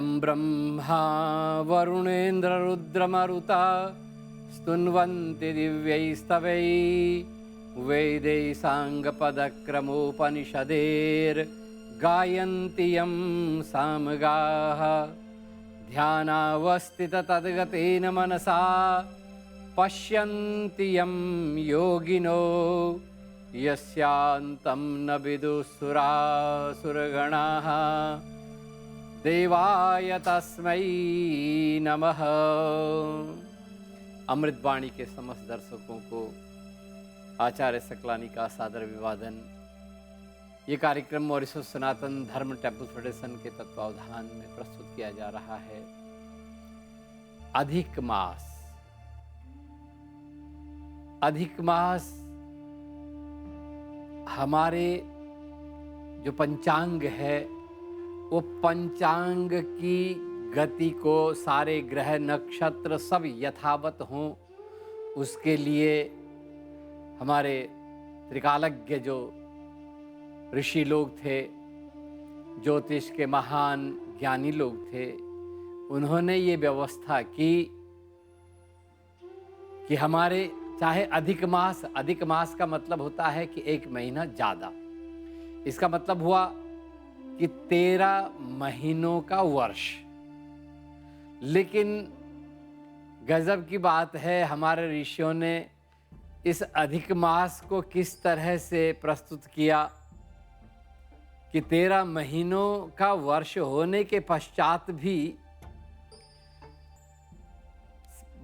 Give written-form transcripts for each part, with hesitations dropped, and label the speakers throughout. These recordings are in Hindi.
Speaker 1: यं ब्रह्मा वरुणेन्द्ररुद्रमरुता स्तुन्वन्ति दिव्यैस्तवैः वेदैः साङ्गपदक्रमोपनिषदेर्गायन्ति यं सामगाः ध्यानावस्थिततद्गतेन मनसा पश्यन्ति यं योगिनो यस्यान्तं न विदुःसुरासुरगणाः देवाय तस्मै नमः। अमृतवाणी के समस्त दर्शकों को आचार्य सकलानी का सादर अभिवादन। ये कार्यक्रम मॉरिशस सनातन धर्म टेम्पल फेडरेशन के तत्वावधान में प्रस्तुत किया जा रहा है। अधिक मास। अधिक मास हमारे जो पंचांग है वो पंचांग की गति को सारे ग्रह नक्षत्र सब यथावत हों उसके लिए हमारे त्रिकालज्ञ जो ऋषि लोग थे, ज्योतिष के महान ज्ञानी लोग थे, उन्होंने ये व्यवस्था की कि हमारे चाहे अधिक मास का मतलब होता है कि एक महीना ज़्यादा। इसका मतलब हुआ कि 13 महीनों का वर्ष। लेकिन गजब की बात है, हमारे ऋषियों ने इस अधिक मास को किस तरह से प्रस्तुत किया कि 13 महीनों का वर्ष होने के पश्चात भी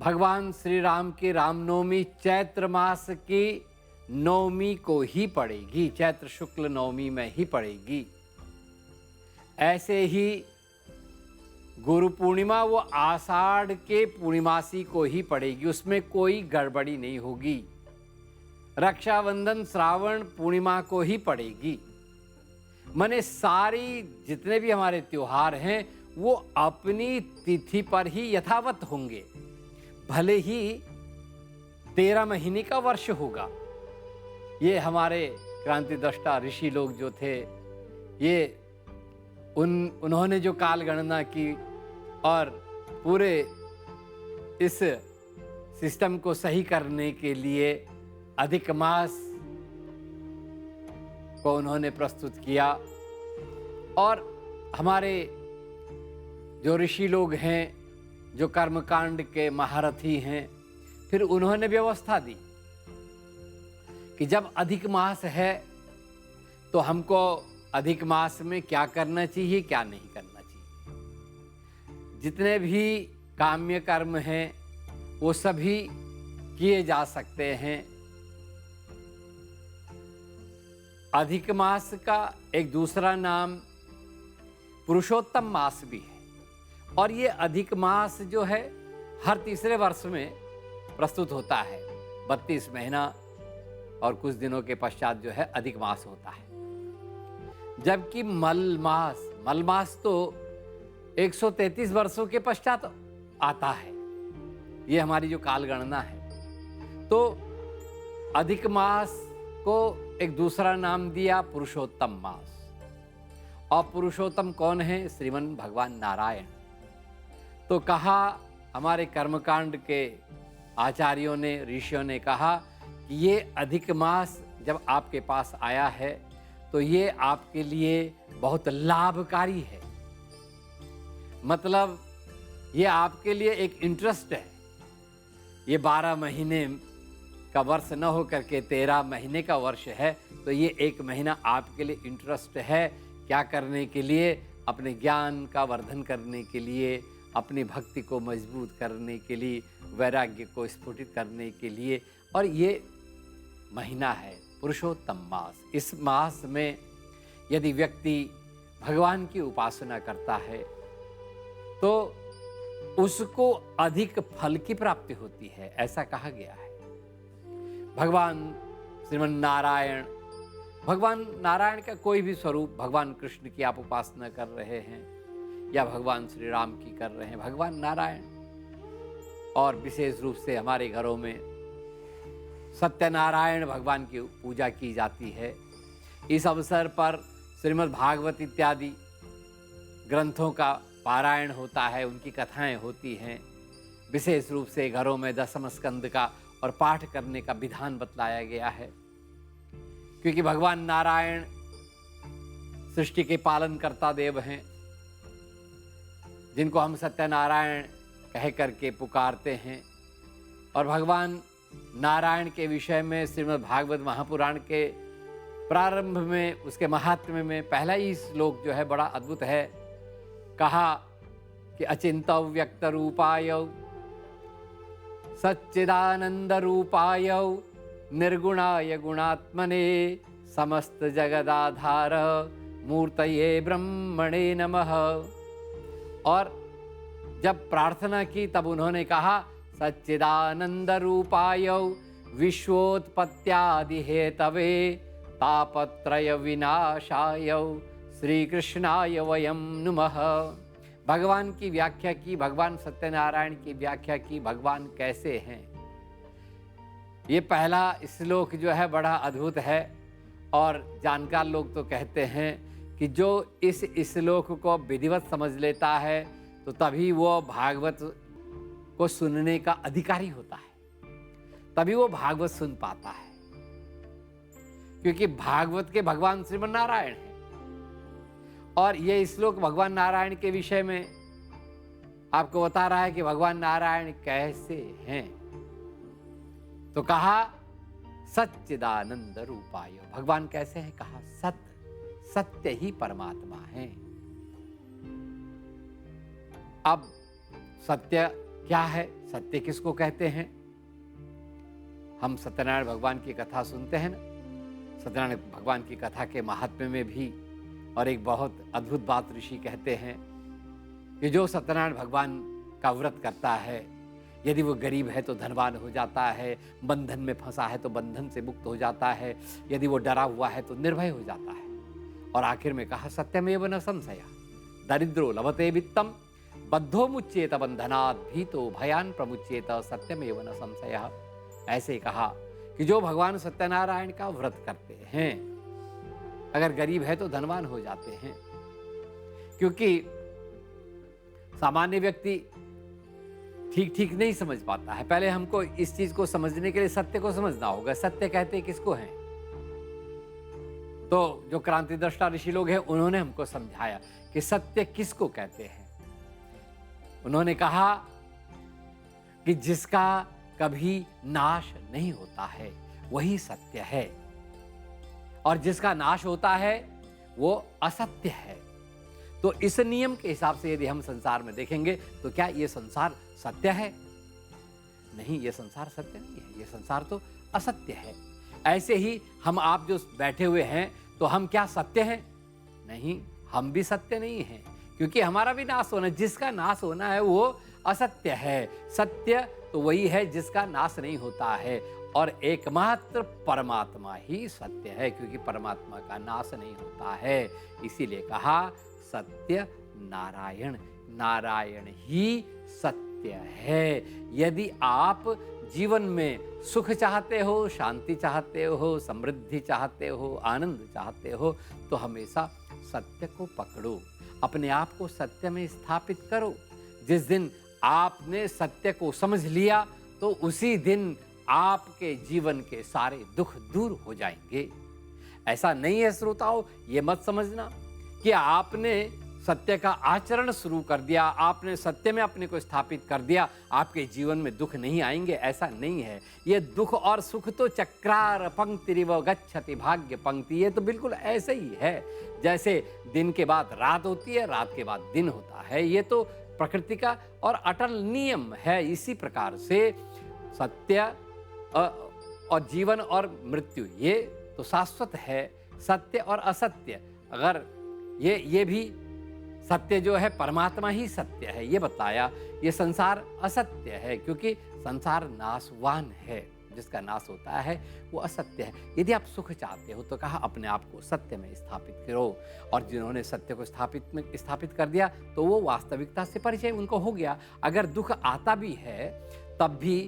Speaker 1: भगवान श्री राम की रामनवमी चैत्र मास की नवमी को ही पड़ेगी, चैत्र शुक्ल नवमी में ही पड़ेगी। ऐसे ही गुरु पूर्णिमा वो आषाढ़ के पूर्णिमासी को ही पड़ेगी, उसमें कोई गड़बड़ी नहीं होगी। रक्षाबंधन श्रावण पूर्णिमा को ही पड़ेगी। माने सारी जितने भी हमारे त्योहार हैं वो अपनी तिथि पर ही यथावत होंगे, भले ही 13 महीने का वर्ष होगा। ये हमारे क्रांति दृष्टा ऋषि लोग जो थे, ये उन्होंने जो काल गणना की और पूरे इस सिस्टम को सही करने के लिए अधिक मास को उन्होंने प्रस्तुत किया। और हमारे जो ऋषि लोग हैं, जो कर्मकांड के महारथी हैं, फिर उन्होंने व्यवस्था दी कि जब अधिक मास है तो हमको अधिक मास में क्या करना चाहिए, क्या नहीं करना चाहिए। जितने भी काम्य कर्म हैं वो सभी किए जा सकते हैं। अधिक मास का एक दूसरा नाम पुरुषोत्तम मास भी है। और ये अधिक मास जो है हर तीसरे वर्ष में प्रस्तुत होता है। 32 महीना और कुछ दिनों के पश्चात जो है अधिक मास होता है। जबकि मल मास तो 133 वर्षों के पश्चात आता है। ये हमारी जो काल गणना है। तो अधिक मास को एक दूसरा नाम दिया पुरुषोत्तम मास। और पुरुषोत्तम कौन है? श्रीमन भगवान नारायण। तो कहा, हमारे कर्मकांड के आचार्यों ने, ऋषियों ने कहा कि ये अधिक मास जब आपके पास आया है तो ये आपके लिए बहुत लाभकारी है। मतलब ये आपके लिए एक इंटरेस्ट है। ये 12 महीने का वर्ष न हो करके 13 महीने का वर्ष है, तो ये एक महीना आपके लिए इंटरेस्ट है। क्या करने के लिए? अपने ज्ञान का वर्धन करने के लिए, अपनी भक्ति को मजबूत करने के लिए, वैराग्य को स्फुटित करने के लिए। और ये महीना है पुरुषोत्तम मास। इस मास में यदि व्यक्ति भगवान की उपासना करता है तो उसको अधिक फल की प्राप्ति होती है, ऐसा कहा गया है। भगवान श्रीमन नारायण, भगवान नारायण का कोई भी स्वरूप, भगवान कृष्ण की आप उपासना कर रहे हैं या भगवान श्री राम की कर रहे हैं, भगवान नारायण। और विशेष रूप से हमारे घरों में सत्यनारायण भगवान की पूजा की जाती है। इस अवसर पर श्रीमद् भागवत इत्यादि ग्रंथों का पारायण होता है, उनकी कथाएं होती हैं। विशेष रूप से घरों में दशम स्कंद का और पाठ करने का विधान बतलाया गया है, क्योंकि भगवान नारायण सृष्टि के पालन करता देव हैं, जिनको हम सत्यनारायण कह करके पुकारते हैं। और भगवान नारायण के विषय में श्रीमद् भागवत महापुराण के प्रारंभ में, उसके महात्म्य में पहला ही श्लोक जो है बड़ा अद्भुत है। कहा कि अचिंत्य व्यक्त रूपाय सच्चिदानंद रूपाय निर्गुणाय गुणात्मने समस्त जगदाधार मूर्तये ब्रह्मणे नमः। और जब प्रार्थना की तब उन्होंने कहा सच्चिदानंद रूपाय विश्वोत्पत्त्यादि हेतवे तापत्रय विनाशाय श्री कृष्णाय वयम नुमः। भगवान की व्याख्या की, भगवान सत्यनारायण की व्याख्या की, भगवान कैसे हैं। ये पहला श्लोक जो है बड़ा अद्भुत है, और जानकार लोग तो कहते हैं कि जो इस श्लोक को विधिवत समझ लेता है तो तभी वो भागवत को सुनने का अधिकारी होता है, तभी वो भागवत सुन पाता है, क्योंकि भागवत के भगवान श्रीमन नारायण हैं। और ये श्लोक भगवान नारायण के विषय में आपको बता रहा है कि भगवान नारायण कैसे हैं। तो कहा सच्चिदानंद रूपाय, भगवान कैसे हैं, कहा सत्य ही परमात्मा है। अब सत्य क्या है, सत्य किसको कहते हैं। हम सत्यनारायण भगवान की कथा सुनते हैं ना, सत्यनारायण भगवान की कथा के महात्म्य में भी और एक बहुत अद्भुत बात ऋषि कहते हैं कि जो सत्यनारायण भगवान का व्रत करता है, यदि वो गरीब है तो धनवान हो जाता है, बंधन में फंसा है तो बंधन से मुक्त हो जाता है, यदि वो डरा हुआ है तो निर्भय हो जाता है। और आखिर में कहा सत्यमेव न संशय दरिद्रो लभते वित्तम बद्धो मुच्येत बंधनात् भीतो भयान प्रमुच्येत सत्यमेव न संशय। ऐसे कहा कि जो भगवान सत्यनारायण का व्रत करते हैं, अगर गरीब है तो धनवान हो जाते हैं, क्योंकि सामान्य व्यक्ति ठीक नहीं समझ पाता है। पहले हमको इस चीज को समझने के लिए सत्य को समझना होगा। सत्य कहते किसको हैं? तो जो क्रांति दृष्टा ऋषि लोग हैं उन्होंने हमको समझाया कि सत्य किसको कहते हैं। उन्होंने कहा कि जिसका कभी नाश नहीं होता है वही सत्य है, और जिसका नाश होता है वो असत्य है। तो इस नियम के हिसाब से यदि हम संसार में देखेंगे तो क्या ये संसार सत्य है? नहीं, ये संसार सत्य नहीं है, ये संसार तो असत्य है। ऐसे ही हम आप जो बैठे हुए हैं तो हम क्या सत्य हैं? नहीं, हम भी सत्य नहीं हैं, क्योंकि हमारा भी नाश होना, जिसका नाश होना है वो असत्य है। सत्य तो वही है जिसका नाश नहीं होता है, और एकमात्र परमात्मा ही सत्य है, क्योंकि परमात्मा का नाश नहीं होता है। इसीलिए कहा सत्य नारायण, नारायण ही सत्य है। यदि आप जीवन में सुख चाहते हो, शांति चाहते हो, समृद्धि चाहते हो, आनंद चाहते हो, तो हमेशा सत्य को पकड़ो, अपने आप को सत्य में स्थापित करो। जिस दिन आपने सत्य को समझ लिया तो उसी दिन आपके जीवन के सारे दुख दूर हो जाएंगे। ऐसा नहीं है श्रोताओ, ये मत समझना कि आपने सत्य का आचरण शुरू कर दिया, आपने सत्य में अपने को स्थापित कर दिया, आपके जीवन में दुख नहीं आएंगे। ऐसा नहीं है। ये दुख और सुख तो चक्रार पंक्तिरिव गच्छति भाग्य पंक्ति, ये तो बिल्कुल ऐसे ही है। जैसे दिन के बाद रात होती है, रात के बाद दिन होता है, ये तो प्रकृति का और अटल नियम है। इसी प्रकार से सत्य और जीवन और मृत्यु ये तो शाश्वत है। सत्य और असत्य, अगर ये भी सत्य जो है परमात्मा ही सत्य है, ये बताया। ये संसार असत्य है क्योंकि संसार नाशवान है, जिसका नाश होता है वो असत्य है। यदि आप सुख चाहते हो तो कहा अपने आप को सत्य में स्थापित करो, और जिन्होंने सत्य को स्थापित कर दिया तो वो वास्तविकता से परिचय उनको हो गया। अगर दुख आता भी है तब भी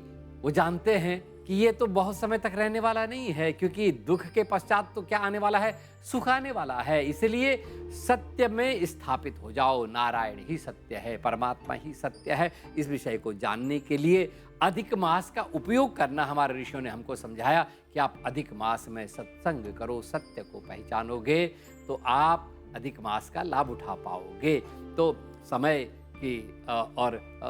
Speaker 1: वो जानते हैं कि ये तो बहुत समय तक रहने वाला नहीं है, क्योंकि दुख के पश्चात तो क्या आने वाला है, सुख आने वाला है। इसलिए सत्य में स्थापित हो जाओ। नारायण ही सत्य है, परमात्मा ही सत्य है। इस विषय को जानने के लिए अधिक मास का उपयोग करना हमारे ऋषियों ने हमको समझाया कि आप अधिक मास में सत्संग करो, सत्य को पहचानोगे तो आप अधिक मास का लाभ उठा पाओगे। तो समय की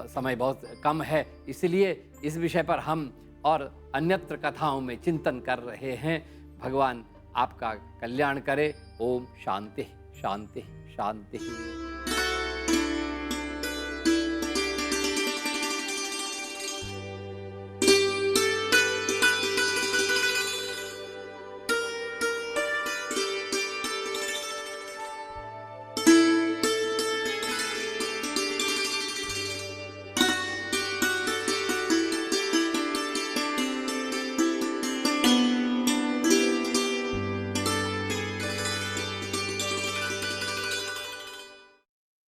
Speaker 1: समय बहुत कम है, इसलिए इस विषय पर हम और अन्यत्र कथाओं में चिंतन कर रहे हैं। भगवान आपका कल्याण करे। ओम शांति शांति शांति।